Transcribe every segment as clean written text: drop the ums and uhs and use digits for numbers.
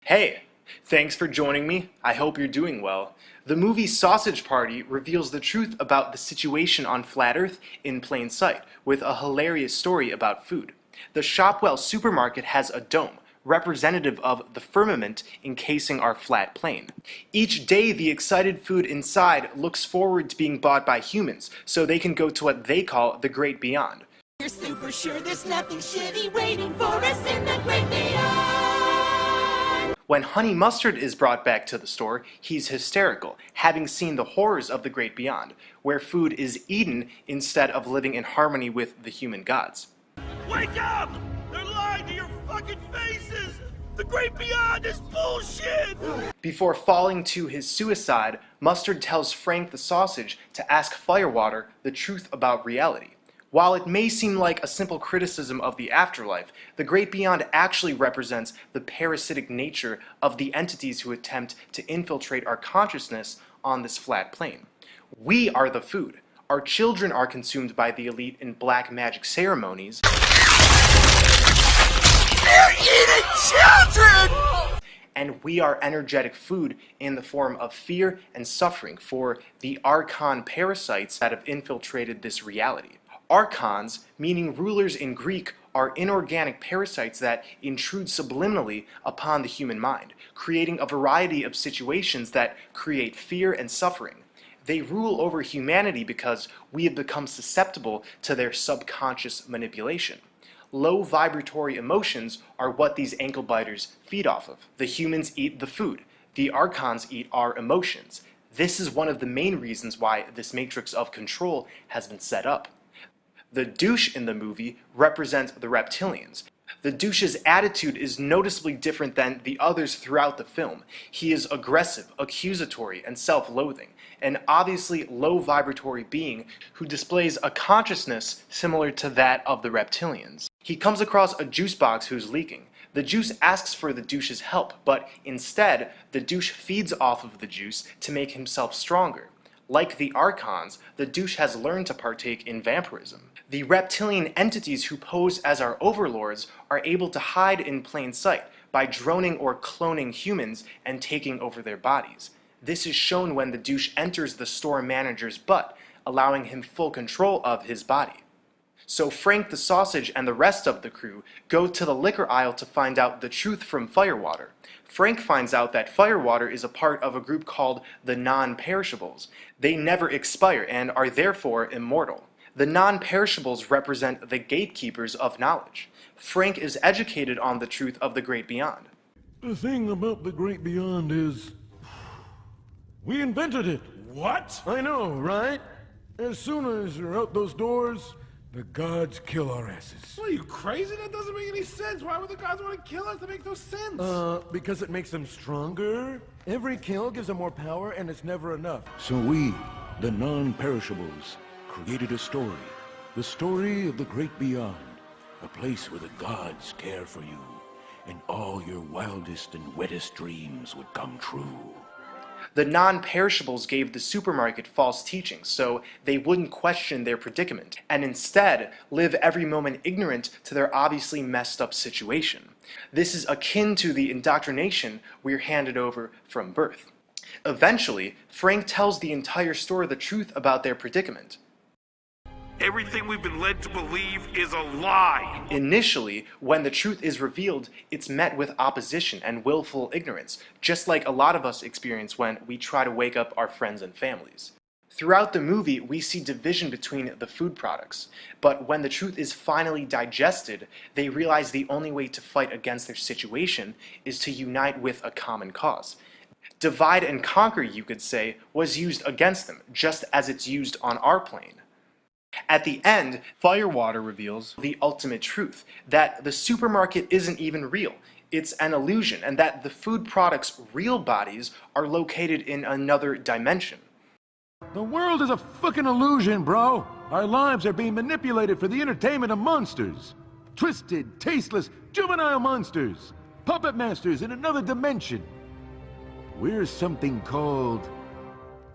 Hey, thanks for joining me. I hope you're doing well. The movie Sausage Party reveals the truth about the situation on Flat Earth in plain sight, with a hilarious story about food. The Shopwell supermarket has a dome, representative of the firmament encasing our flat plane. Each day, the excited food inside looks forward to being bought by humans, so they can go to what they call the Great Beyond. You're super sure there's nothing shitty waiting for us in the Great Beyond. When Honey Mustard is brought back to the store, he's hysterical, having seen the horrors of the Great Beyond, where food is eaten instead of living in harmony with the human gods. Wake up! They're lying to your fucking faces! The Great Beyond is bullshit! Before falling to his suicide, Mustard tells Frank the sausage to ask Firewater the truth about reality. While it may seem like a simple criticism of the afterlife, the Great Beyond actually represents the parasitic nature of the entities who attempt to infiltrate our consciousness on this flat plane. We are the food. Our children are consumed by the elite in black magic ceremonies. They're eating children! And we are energetic food in the form of fear and suffering for the Archon parasites that have infiltrated this reality. Archons, meaning rulers in Greek, are inorganic parasites that intrude subliminally upon the human mind, creating a variety of situations that create fear and suffering. They rule over humanity because we have become susceptible to their subconscious manipulation. Low vibratory emotions are what these ankle biters feed off of. The humans eat the food. The Archons eat our emotions. This is one of the main reasons why this matrix of control has been set up. The douche in the movie represents the reptilians. The douche's attitude is noticeably different than the others throughout the film. He is aggressive, accusatory, and self-loathing, an obviously low vibratory being who displays a consciousness similar to that of the reptilians. He comes across a juice box who's leaking. The juice asks for the douche's help, but instead, the douche feeds off of the juice to make himself stronger. Like the Archons, the douche has learned to partake in vampirism. The reptilian entities who pose as our overlords are able to hide in plain sight by droning or cloning humans and taking over their bodies. This is shown when the douche enters the store manager's butt, allowing him full control of his body. So Frank the sausage and the rest of the crew go to the liquor aisle to find out the truth from Firewater. Frank finds out that Firewater is a part of a group called the Non-Perishables. They never expire and are therefore immortal. The non-perishables represent the gatekeepers of knowledge. Frank is educated on the truth of the Great Beyond. The thing about the Great Beyond is, we invented it. What? I know, right? As soon as you're out those doors, the gods kill our asses. What, are you crazy? That doesn't make any sense. Why would the gods want to kill us? That makes no sense. Because it makes them stronger. Every kill gives them more power, and it's never enough. So we, the non-perishables, created a story. The story of the Great Beyond. A place where the gods care for you, and all your wildest and wettest dreams would come true. The non-perishables gave the supermarket false teachings, so they wouldn't question their predicament, and instead live every moment ignorant to their obviously messed up situation. This is akin to the indoctrination we're handed over from birth. Eventually, Frank tells the entire store the truth about their predicament. Everything we've been led to believe is a lie. Initially, when the truth is revealed, it's met with opposition and willful ignorance, just like a lot of us experience when we try to wake up our friends and families. Throughout the movie, we see division between the food products, but when the truth is finally digested, they realize the only way to fight against their situation is to unite with a common cause. Divide and conquer, you could say, was used against them, just as it's used on our plane. At the end, Firewater reveals the ultimate truth, that the supermarket isn't even real. It's an illusion, and that the food products' real bodies are located in another dimension. The world is a fucking illusion, bro. Our lives are being manipulated for the entertainment of monsters. Twisted, tasteless, juvenile monsters. Puppet masters in another dimension. We're something called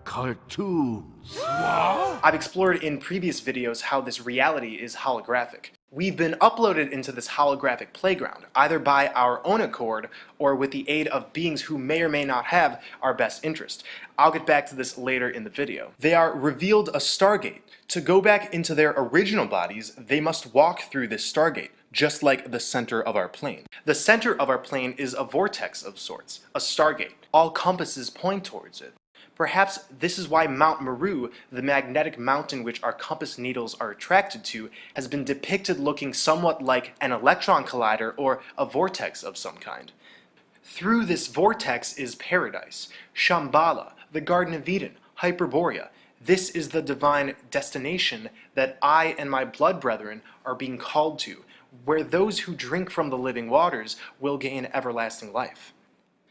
cartoons. I've explored in previous videos how this reality is holographic. We've been uploaded into this holographic playground, either by our own accord or with the aid of beings who may or may not have our best interest. I'll get back to this later in the video. They are revealed a Stargate. To go back into their original bodies, they must walk through this Stargate, just like the center of our plane. The center of our plane is a vortex of sorts, a Stargate. All compasses point towards it. Perhaps this is why Mount Meru, the magnetic mountain which our compass needles are attracted to, has been depicted looking somewhat like an electron collider or a vortex of some kind. Through this vortex is paradise, Shambhala, the Garden of Eden, Hyperborea. This is the divine destination that I and my blood brethren are being called to, where those who drink from the living waters will gain everlasting life.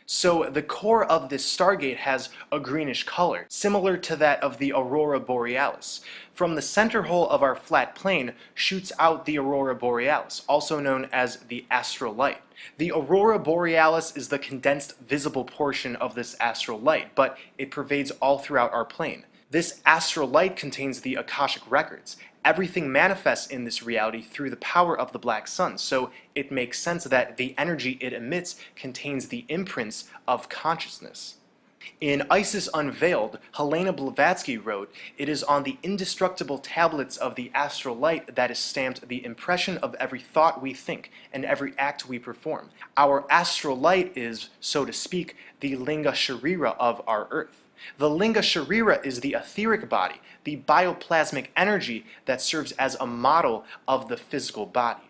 So the core of this Stargate has a greenish color, similar to that of the Aurora Borealis. From the center hole of our flat plane shoots out the Aurora Borealis, also known as the astral light. The Aurora Borealis is the condensed visible portion of this astral light, but it pervades all throughout our plane. This astral light contains the Akashic records. Everything manifests in this reality through the power of the black sun, so it makes sense that the energy it emits contains the imprints of consciousness. In Isis Unveiled, Helena Blavatsky wrote, "It is on the indestructible tablets of the astral light that is stamped the impression of every thought we think and every act we perform. Our astral light is, so to speak, the Linga Sharira of our earth. The Linga Sharira is the etheric body, the bioplasmic energy that serves as a model of the physical body.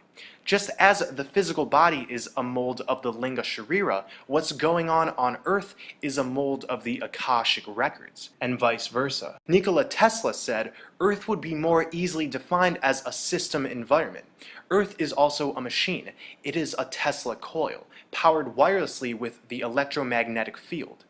Just as the physical body is a mold of the Linga Sharira, what's going on Earth is a mold of the Akashic records, and vice versa." Nikola Tesla said, "Earth would be more easily defined as a system environment. Earth is also a machine. It is a Tesla coil, powered wirelessly with the electromagnetic field.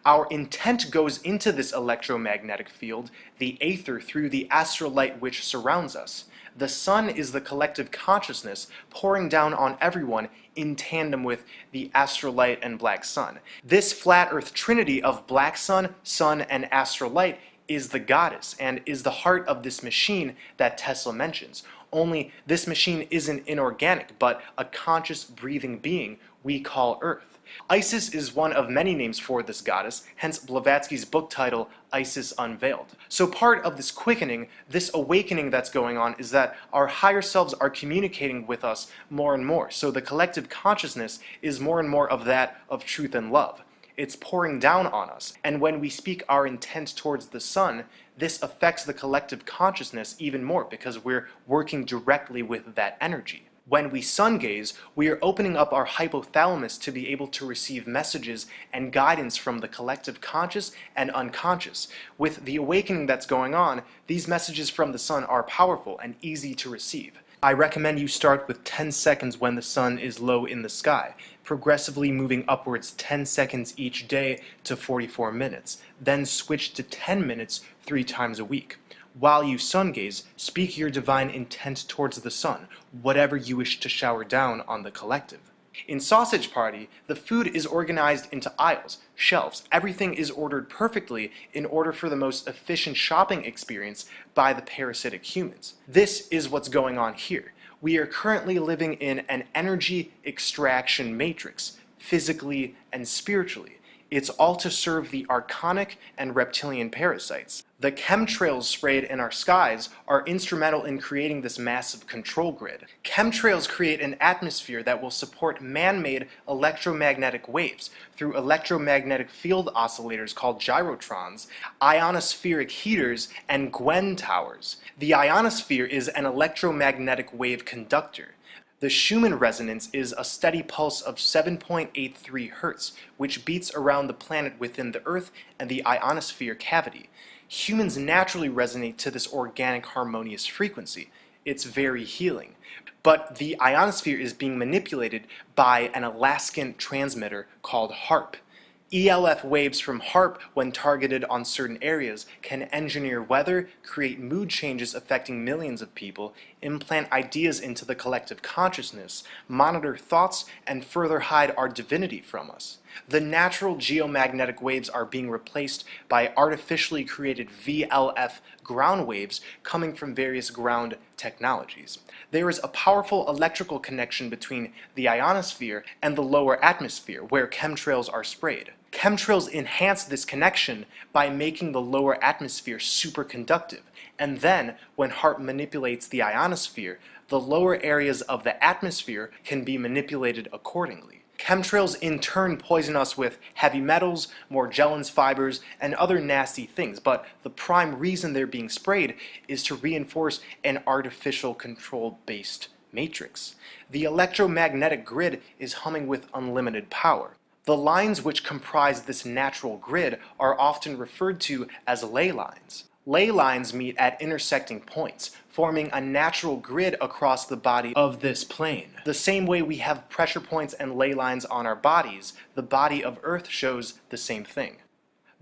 Our intent goes into this electromagnetic field, the aether, through the astral light which surrounds us. The sun is the collective consciousness pouring down on everyone in tandem with the astral light and black sun. This flat earth trinity of black sun, sun, and astral light is the goddess and is the heart of this machine that Tesla mentions. Only this machine isn't inorganic, but a conscious breathing being we call Earth. Isis is one of many names for this goddess, hence Blavatsky's book title, Isis Unveiled. So part of this quickening, this awakening that's going on, is that our higher selves are communicating with us more and more. So the collective consciousness is more and more of that of truth and love. It's pouring down on us. And when we speak our intent towards the sun, this affects the collective consciousness even more because we're working directly with that energy. When we sun gaze, we are opening up our hypothalamus to be able to receive messages and guidance from the collective conscious and unconscious. With the awakening that's going on, these messages from the sun are powerful and easy to receive. I recommend you start with 10 seconds when the sun is low in the sky, progressively moving upwards 10 seconds each day to 44 minutes, then switch to 10 minutes 3 times a week. While you sun gaze, speak your divine intent towards the sun, whatever you wish to shower down on the collective. In Sausage Party, the food is organized into aisles, shelves. Everything is ordered perfectly in order for the most efficient shopping experience by the parasitic humans. This is what's going on here. We are currently living in an energy extraction matrix, physically and spiritually. It's all to serve the archonic and reptilian parasites. The chemtrails sprayed in our skies are instrumental in creating this massive control grid. Chemtrails create an atmosphere that will support man-made electromagnetic waves through electromagnetic field oscillators called gyrotrons, ionospheric heaters, and Gwen towers. The ionosphere is an electromagnetic wave conductor. The Schumann resonance is a steady pulse of 7.83 Hz, which beats around the planet within the Earth and the ionosphere cavity. Humans naturally resonate to this organic harmonious frequency. It's very healing. But the ionosphere is being manipulated by an Alaskan transmitter called HARP. ELF waves from HARP, when targeted on certain areas, can engineer weather, create mood changes affecting millions of people, implant ideas into the collective consciousness, monitor thoughts, and further hide our divinity from us. The natural geomagnetic waves are being replaced by artificially created VLF ground waves coming from various ground technologies. There is a powerful electrical connection between the ionosphere and the lower atmosphere, where chemtrails are sprayed. Chemtrails enhance this connection by making the lower atmosphere superconductive, and then, when HAARP manipulates the ionosphere, the lower areas of the atmosphere can be manipulated accordingly. Chemtrails in turn poison us with heavy metals, Morgellons fibers, and other nasty things, but the prime reason they're being sprayed is to reinforce an artificial control-based matrix. The electromagnetic grid is humming with unlimited power. The lines which comprise this natural grid are often referred to as ley lines. Ley lines meet at intersecting points, forming a natural grid across the body of this plane. The same way we have pressure points and ley lines on our bodies, the body of Earth shows the same thing.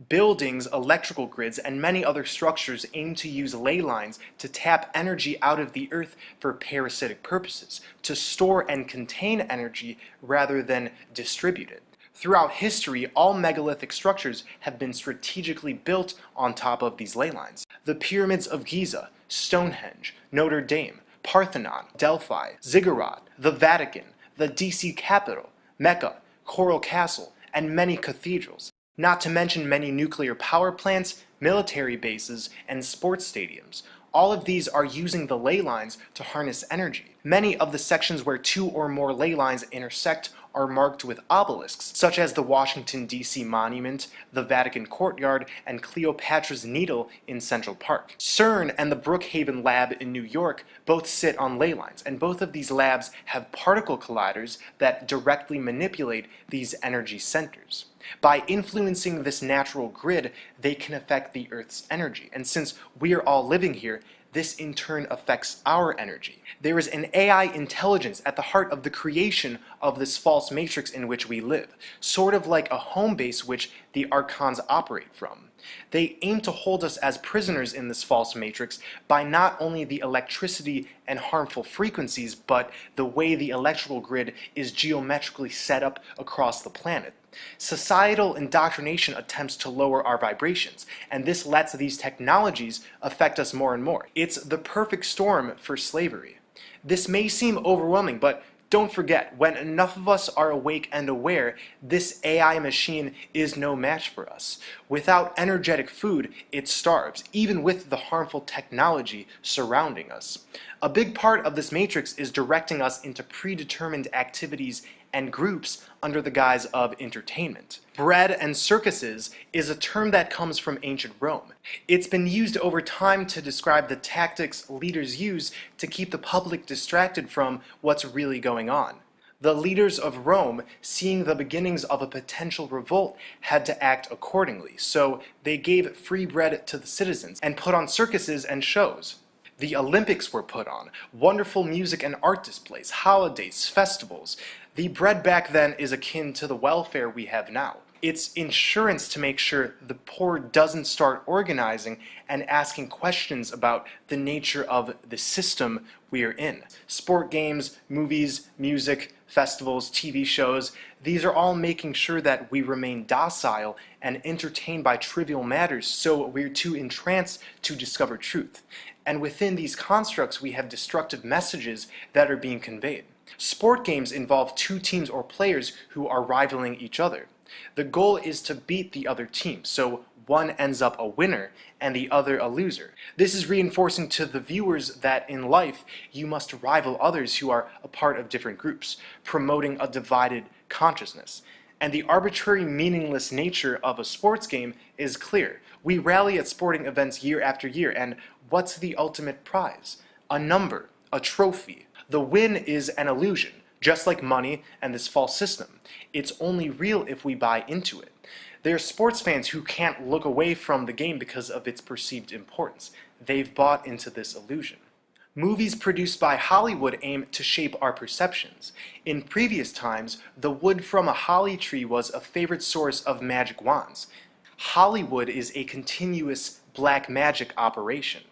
Buildings, electrical grids, and many other structures aim to use ley lines to tap energy out of the Earth for parasitic purposes, to store and contain energy rather than distribute it. Throughout history, all megalithic structures have been strategically built on top of these ley lines. The pyramids of Giza, Stonehenge, Notre Dame, Parthenon, Delphi, Ziggurat, the Vatican, the DC Capitol, Mecca, Coral Castle, and many cathedrals, not to mention many nuclear power plants, military bases, and sports stadiums. All of these are using the ley lines to harness energy. Many of the sections where two or more ley lines intersect are marked with obelisks, such as the Washington, D.C. Monument, the Vatican Courtyard, and Cleopatra's Needle in Central Park. CERN and the Brookhaven Lab in New York both sit on ley lines, and both of these labs have particle colliders that directly manipulate these energy centers. By influencing this natural grid, they can affect the Earth's energy, and since we are all living here, this in turn affects our energy. There is an AI intelligence at the heart of the creation of this false matrix in which we live, sort of like a home base which the Archons operate from. They aim to hold us as prisoners in this false matrix by not only the electricity and harmful frequencies, but the way the electrical grid is geometrically set up across the planet. Societal indoctrination attempts to lower our vibrations, and this lets these technologies affect us more and more. It's the perfect storm for slavery. This may seem overwhelming, but don't forget, when enough of us are awake and aware, this AI machine is no match for us. Without energetic food, it starves, even with the harmful technology surrounding us. A big part of this matrix is directing us into predetermined activities and groups under the guise of entertainment. Bread and circuses is a term that comes from ancient Rome. It's been used over time to describe the tactics leaders use to keep the public distracted from what's really going on. The leaders of Rome, seeing the beginnings of a potential revolt, had to act accordingly, so they gave free bread to the citizens and put on circuses and shows. The Olympics were put on, wonderful music and art displays, holidays, festivals. The bread back then is akin to the welfare we have now. It's insurance to make sure the poor doesn't start organizing and asking questions about the nature of the system we're in. Sport games, movies, music, festivals, TV shows, these are all making sure that we remain docile and entertained by trivial matters, so we're too entranced to discover truth. And within these constructs, we have destructive messages that are being conveyed. Sport games involve two teams or players who are rivaling each other. The goal is to beat the other team, so one ends up a winner and the other a loser. This is reinforcing to the viewers that in life you must rival others who are a part of different groups, promoting a divided consciousness. And the arbitrary, meaningless nature of a sports game is clear. We rally at sporting events year after year, and what's the ultimate prize? A number, a trophy. The win is an illusion, just like money and this false system. It's only real if we buy into it. There are sports fans who can't look away from the game because of its perceived importance. They've bought into this illusion. Movies produced by Hollywood aim to shape our perceptions. In previous times, the wood from a holly tree was a favorite source of magic wands. Hollywood is a continuous black magic operation.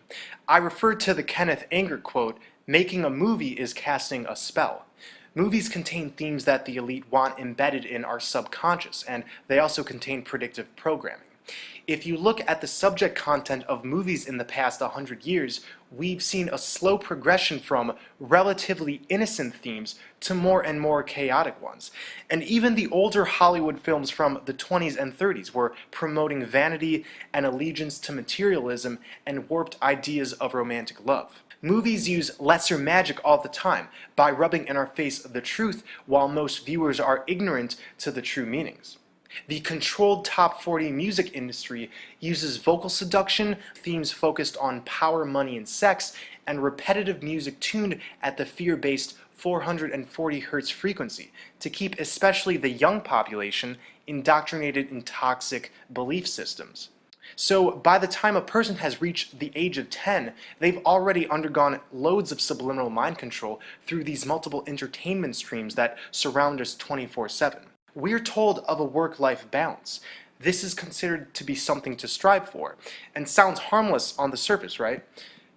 I refer to the Kenneth Anger quote, "Making a movie is casting a spell." Movies contain themes that the elite want embedded in our subconscious, and they also contain predictive programming. If you look at the subject content of movies in the past 100 years, we've seen a slow progression from relatively innocent themes to more and more chaotic ones. And even the older Hollywood films from the 20s and 30s were promoting vanity and allegiance to materialism and warped ideas of romantic love. Movies use lesser magic all the time by rubbing in our face the truth, while most viewers are ignorant to the true meanings. The controlled top 40 music industry uses vocal seduction, themes focused on power, money, and sex, and repetitive music tuned at the fear-based 440 Hz frequency to keep especially the young population indoctrinated in toxic belief systems. So by the time a person has reached the age of 10, they've already undergone loads of subliminal mind control through these multiple entertainment streams that surround us 24/7. We're told of a work-life balance. This is considered to be something to strive for, and sounds harmless on the surface, right?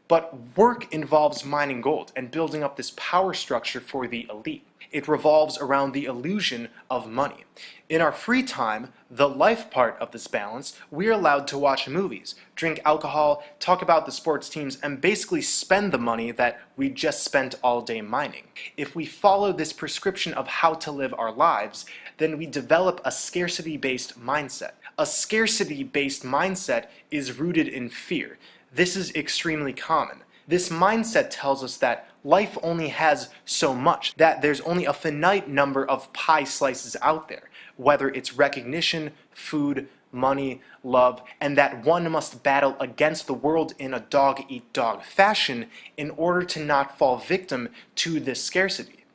But work involves mining gold and building up this power structure for the elite. It revolves around the illusion of money. In our free time, the life part of this balance, we're allowed to watch movies, drink alcohol, talk about the sports teams, and basically spend the money that we just spent all day mining. If we follow this prescription of how to live our lives, then we develop a scarcity-based mindset. A scarcity-based mindset is rooted in fear. This is extremely common. This mindset tells us that life only has so much, that there's only a finite number of pie slices out there, whether it's recognition, food, money, love, and that one must battle against the world in a dog-eat-dog fashion in order to not fall victim to this scarcity.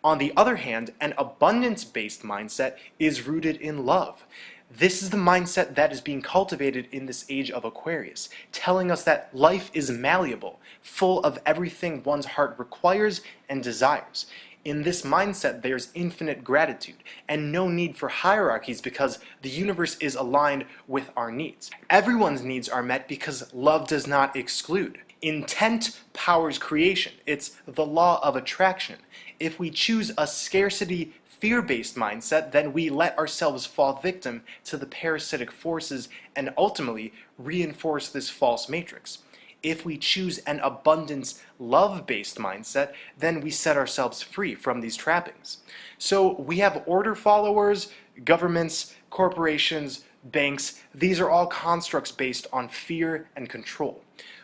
On the other hand, an abundance-based mindset is rooted in love. This is the mindset that is being cultivated in this age of Aquarius, telling us that life is malleable, full of everything one's heart requires and desires. In this mindset, there's infinite gratitude and no need for hierarchies because the universe is aligned with our needs. Everyone's needs are met because love does not exclude. Intent powers creation. It's the law of attraction. If we choose a scarcity, fear-based mindset, then we let ourselves fall victim to the parasitic forces and ultimately reinforce this false matrix. If we choose an abundance, love-based mindset, then we set ourselves free from these trappings. So we have order followers, governments, corporations, banks. These are all constructs based on fear and control.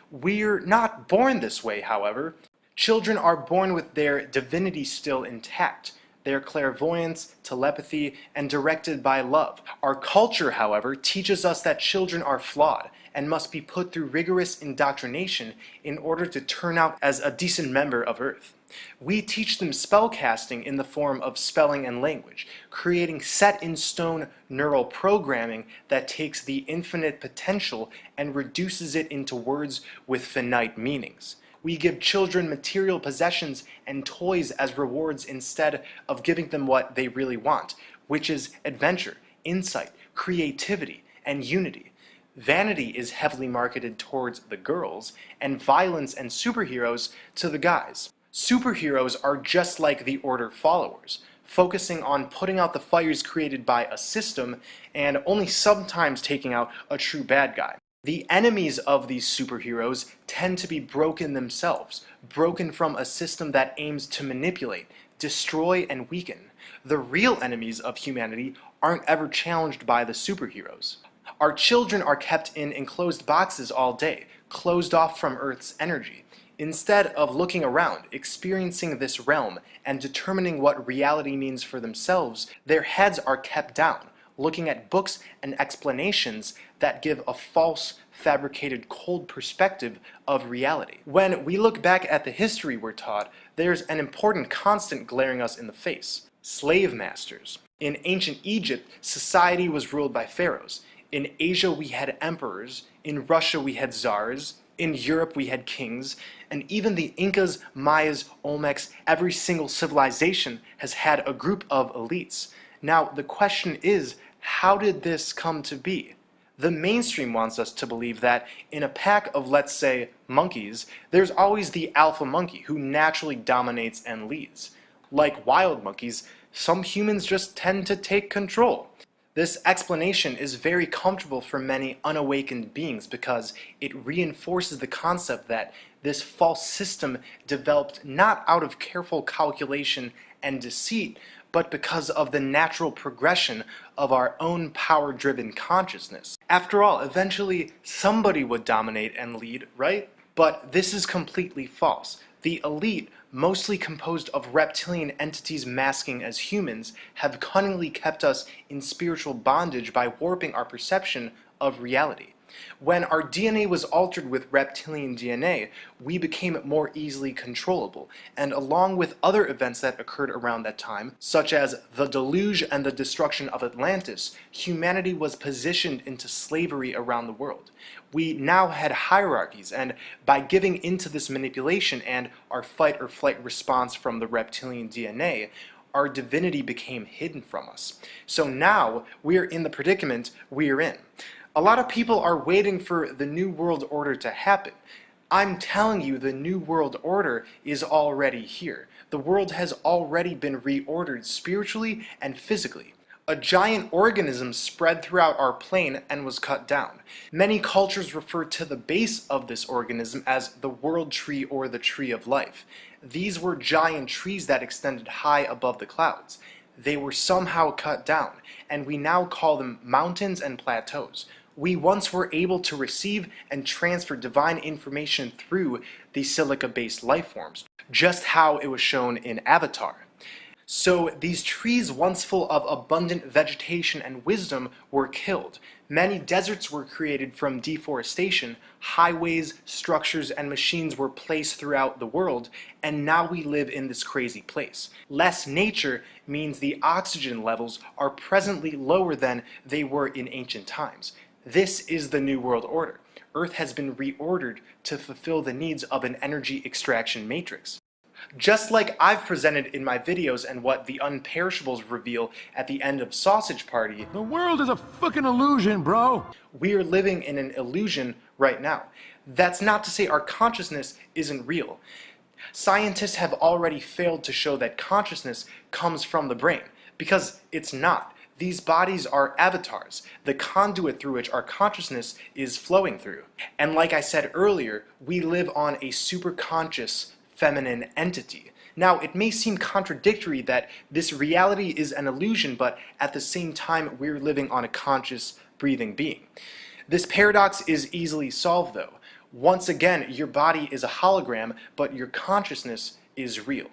We're not born this way, however. Children are born with their divinity still intact, their clairvoyance, telepathy, and directed by love. Our culture, however, teaches us that children are flawed and must be put through rigorous indoctrination in order to turn out as a decent member of Earth. We teach them spellcasting in the form of spelling and language, creating set-in-stone neural programming that takes the infinite potential and reduces it into words with finite meanings. We give children material possessions and toys as rewards instead of giving them what they really want, which is adventure, insight, creativity, and unity. Vanity is heavily marketed towards the girls, and violence and superheroes to the guys. Superheroes are just like the Order followers, focusing on putting out the fires created by a system and only sometimes taking out a true bad guy. The enemies of these superheroes tend to be broken themselves, broken from a system that aims to manipulate, destroy, and weaken. The real enemies of humanity aren't ever challenged by the superheroes. Our children are kept in enclosed boxes all day, closed off from Earth's energy. Instead of looking around, experiencing this realm, and determining what reality means for themselves, their heads are kept down, looking at books and explanations that give a false, fabricated, cold perspective of reality. When we look back at the history we're taught, there's an important constant glaring us in the face: slave masters. In ancient Egypt, society was ruled by pharaohs. In Asia, we had emperors. In Russia, we had czars. In Europe, we had kings. And even the Incas, Mayas, Olmecs, every single civilization has had a group of elites. Now, the question is, how did this come to be? The mainstream wants us to believe that in a pack of, let's say, monkeys, there's always the alpha monkey who naturally dominates and leads. Like wild monkeys, some humans just tend to take control. This explanation is very comfortable for many unawakened beings because it reinforces the concept that this false system developed not out of careful calculation and deceit, but because of the natural progression of our own power-driven consciousness. After all, eventually somebody would dominate and lead, right? But this is completely false. The elite, mostly composed of reptilian entities masking as humans, have cunningly kept us in spiritual bondage by warping our perception of reality. When our DNA was altered with reptilian DNA, we became more easily controllable, and along with other events that occurred around that time, such as the deluge and the destruction of Atlantis, humanity was positioned into slavery around the world. We now had hierarchies, and by giving into this manipulation and our fight or flight response from the reptilian DNA, our divinity became hidden from us. So now we're in the predicament we're in. A lot of people are waiting for the New World Order to happen. I'm telling you, the New World Order is already here. The world has already been reordered spiritually and physically. A giant organism spread throughout our plane and was cut down. Many cultures refer to the base of this organism as the world tree or the tree of life. These were giant trees that extended high above the clouds. They were somehow cut down, and we now call them mountains and plateaus. We once were able to receive and transfer divine information through these silica-based life forms, just how it was shown in Avatar. So these trees, once full of abundant vegetation and wisdom, were killed. Many deserts were created from deforestation, highways, structures, and machines were placed throughout the world, and now we live in this crazy place. Less nature means the oxygen levels are presently lower than they were in ancient times. This is the New World Order. Earth has been reordered to fulfill the needs of an energy extraction matrix. Just like I've presented in my videos and what the Unperishables reveal at the end of Sausage Party, The world is a fucking illusion, bro! we are living in an illusion right now. That's not to say our consciousness isn't real. Scientists have already failed to show that consciousness comes from the brain, because it's not. These bodies are avatars, the conduit through which our consciousness is flowing through. And like I said earlier, we live on a superconscious feminine entity. Now, it may seem contradictory that this reality is an illusion, but at the same time, we're living on a conscious, breathing being. This paradox is easily solved, though. Once again, your body is a hologram, but your consciousness is real.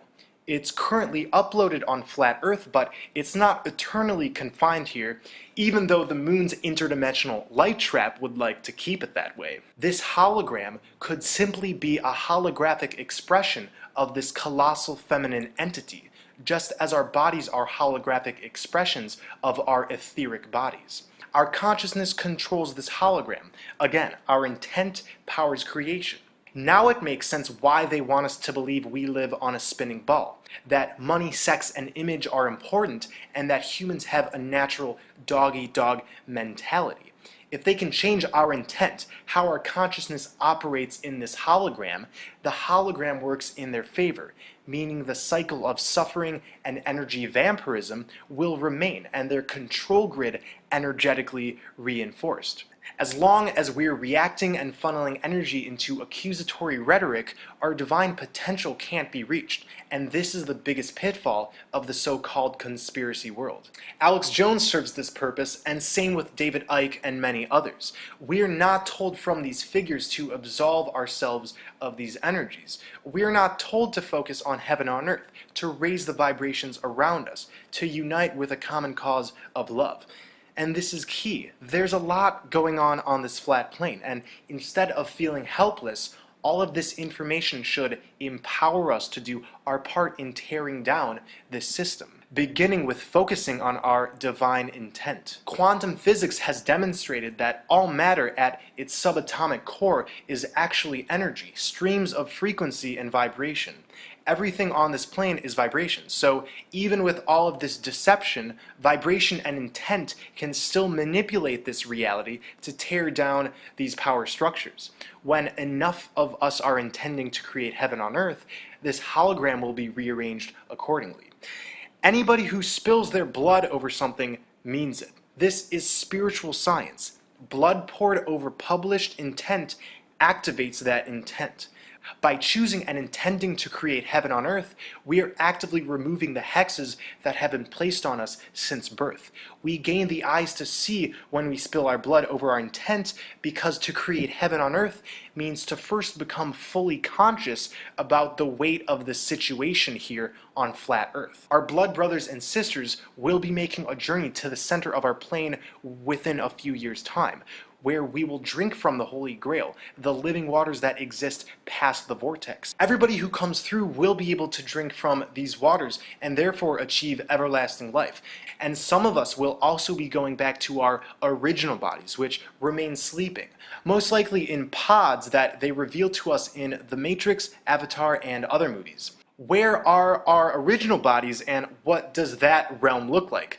It's currently uploaded on Flat Earth, but it's not eternally confined here, even though the moon's interdimensional light trap would like to keep it that way. This hologram could simply be a holographic expression of this colossal feminine entity, just as our bodies are holographic expressions of our etheric bodies. Our consciousness controls this hologram. Again, our intent powers creation. Now it makes sense why they want us to believe we live on a spinning ball, that money, sex, and image are important, and that humans have a natural dog-eat-dog mentality. If they can change our intent, how our consciousness operates in this hologram, the hologram works in their favor, meaning the cycle of suffering and energy vampirism will remain, and their control grid energetically reinforced. As long as we're reacting and funneling energy into accusatory rhetoric, our divine potential can't be reached, and this is the biggest pitfall of the so-called conspiracy world. Alex Jones serves this purpose, and same with David Icke and many others. We're not told from these figures to absolve ourselves of these energies. We're not told to focus on heaven on earth, to raise the vibrations around us, to unite with a common cause of love. And this is key. There's a lot going on this flat plane, and instead of feeling helpless, all of this information should empower us to do our part in tearing down this system, beginning with focusing on our divine intent. Quantum physics has demonstrated that all matter at its subatomic core is actually energy, streams of frequency and vibration. Everything on this plane is vibration. So even with all of this deception, vibration and intent can still manipulate this reality to tear down these power structures. When enough of us are intending to create heaven on earth, this hologram will be rearranged accordingly. Anybody who spills their blood over something means it. This is spiritual science. Blood poured over published intent activates that intent. By choosing and intending to create heaven on earth, we are actively removing the hexes that have been placed on us since birth. We gain the eyes to see when we spill our blood over our intent, because to create heaven on earth means to first become fully conscious about the weight of the situation here on flat earth. Our blood brothers and sisters will be making a journey to the center of our plane within a few years' time, where we will drink from the Holy Grail, the living waters that exist past the vortex. Everybody who comes through will be able to drink from these waters and therefore achieve everlasting life. And some of us will also be going back to our original bodies, which remain sleeping, most likely in pods that they reveal to us in The Matrix, Avatar, and other movies. Where are our original bodies, and what does that realm look like?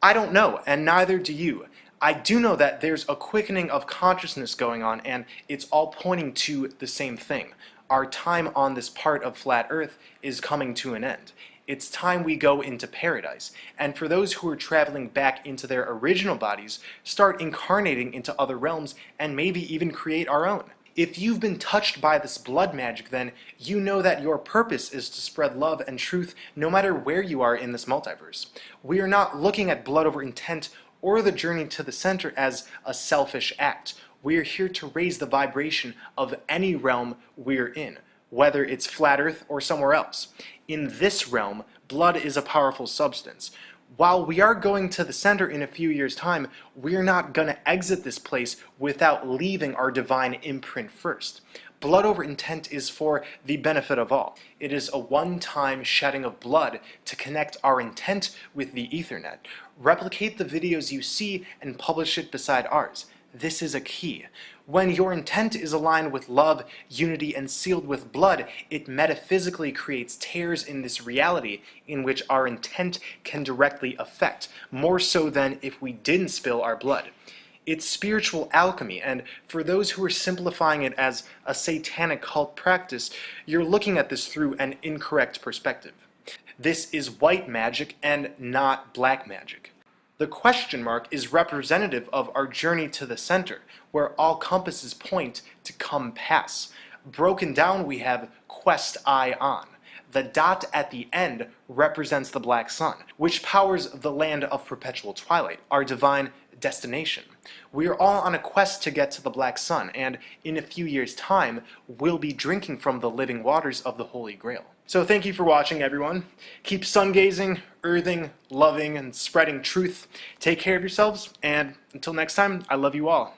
I don't know, and neither do you. I do know that there's a quickening of consciousness going on, and it's all pointing to the same thing. Our time on this part of flat earth is coming to an end. It's time we go into paradise. And for those who are traveling back into their original bodies, start incarnating into other realms and maybe even create our own. If you've been touched by this blood magic, then you know that your purpose is to spread love and truth no matter where you are in this multiverse. We are not looking at blood over intent or the journey to the center as a selfish act. We are here to raise the vibration of any realm we're in, whether it's flat earth or somewhere else. In this realm, blood is a powerful substance. While we are going to the center in a few years' time, we're not going to exit this place without leaving our divine imprint first. Blood over intent is for the benefit of all. It is a one-time shedding of blood to connect our intent with the Ethernet. Replicate the videos you see and publish it beside ours. This is a key. When your intent is aligned with love, unity, and sealed with blood, it metaphysically creates tears in this reality in which our intent can directly affect, more so than if we didn't spill our blood. It's spiritual alchemy, and for those who are simplifying it as a satanic cult practice, you're looking at this through an incorrect perspective. This is white magic and not black magic. The question mark is representative of our journey to the center, where all compasses point to come pass. Broken down, we have quest eye on. The dot at the end represents the black sun, which powers the land of perpetual twilight, our divine destination. We are all on a quest to get to the black sun, and in a few years' time, we'll be drinking from the living waters of the Holy Grail. So thank you for watching, everyone. Keep sun-gazing, earthing, loving, and spreading truth. Take care of yourselves, and until next time, I love you all.